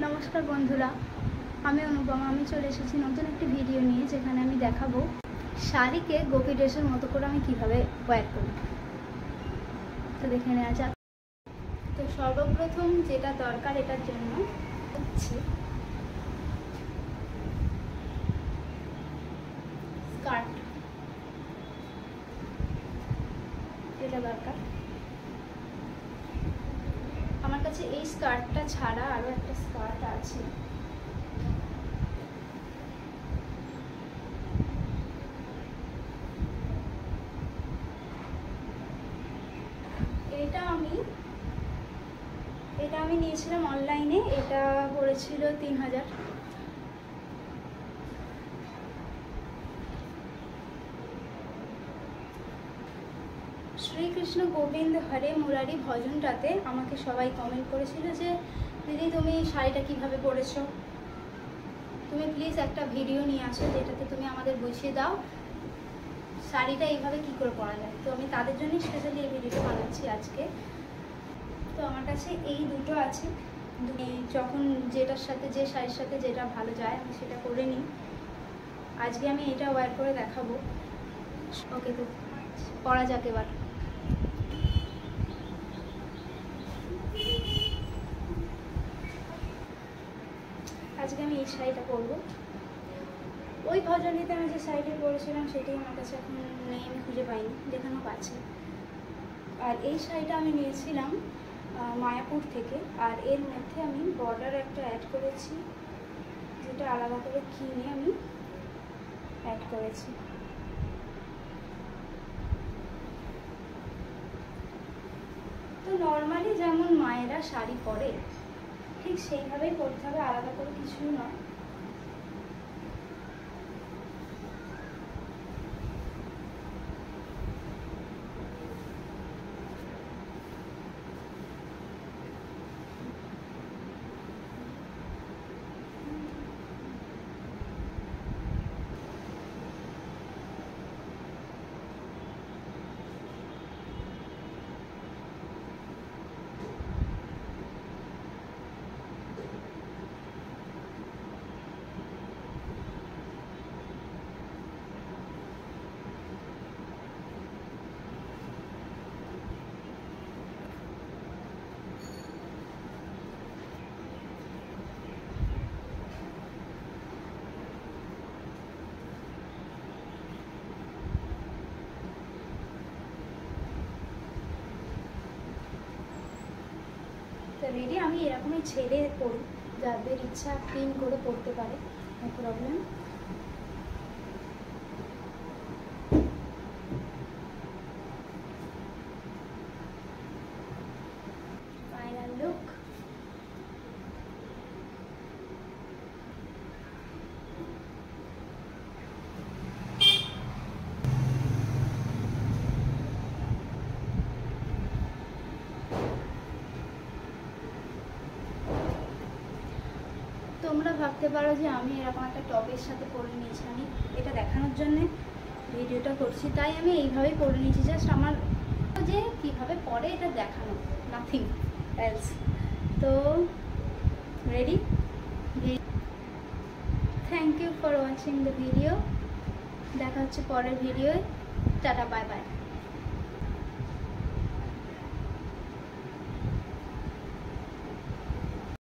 নমস্কার বন্ধুরা, আমি অনুপমা। আমি চলে এসেছি নতুন একটি ভিডিও নিয়ে, যেখানে আমি দেখাবো শাড়িকে গোপী ড্রেসের মতো করে আমি কিভাবে ওয়্যার করি। তো দেখে নেওয়া যাক। তো সর্বপ্রথম যেটা দরকার এটার জন্য হচ্ছে স্কার্ট। এটা দরকার। আমার কাছে এই স্কার্টটা ছাড়া আরও একটা স্কার্ট আছে। এটা আমি নিয়েছিলাম অনলাইনে। এটা পড়েছিল 3000। শ্রীকৃষ্ণ গোবিন্দ হরে মুরারি ভজনটাতে আমাকে সবাই কমেন্ট করেছিল যে দিদি তুমি শাড়িটা কিভাবে পরেছো, তুমি প্লিজ একটা ভিডিও নিয়ে আসো যেটাতে তুমি আমাদের বুঝিয়ে দাও শাড়িটা এইভাবে কি করে পরা যায়। তো আমি তাদের জন্যই স্পেশালি এই ভিডিওটা বানাচ্ছি আজকে। তো আমার কাছে এই দুটো আছে, যখন যেটার সাথে যে শাড়ির সাথে যেটা ভালো যায় আমি সেটা করে নিই। আজকে আমি এটা ওয়্যার করে দেখাবো। ওকে, তো পরা যাক এবার। আজকে আমি এই শাড়িটা পরবো। ওই ভজনীতে আমি যে শাড়িটা পরেছিলাম সেটাই আমার কাছে এখন নেই, আমি খুঁজে পাইনি, যেখানেও পাচ্ছি। আর এই শাড়িটা আমি নিয়েছিলাম মায়াপুর থেকে। আর এর মধ্যে আমি বর্ডার একটা অ্যাড করেছি, যেটা আলাদা করে কিনে আমি অ্যাড করেছি। তো নর্মালি যেমন মায়েরা শাড়ি পরে ঠিক সেইভাবেই পরতে হবে, আলাদা করে কিছুই নয়। রেডি। আমি এরকমই ছেড়ে পড়ি, যাদের ইচ্ছা পিন করে পড়তে পারে, নো প্রবলেম। Final look. তোমরা ভাবতে পারো যে আমি এরকম একটা টপের সাথে পরে নিয়েছি, আমি এটা দেখানোর জন্যে ভিডিওটা করছি, তাই আমি এইভাবেই পরে নিয়েছি। জাস্ট আমার যে কীভাবে পরে এটা দেখানো, নাথিং এলস। তো ready. Thank you for watching the video. দেখা হচ্ছে পরের ভিডিওয়। Tata, bye bye.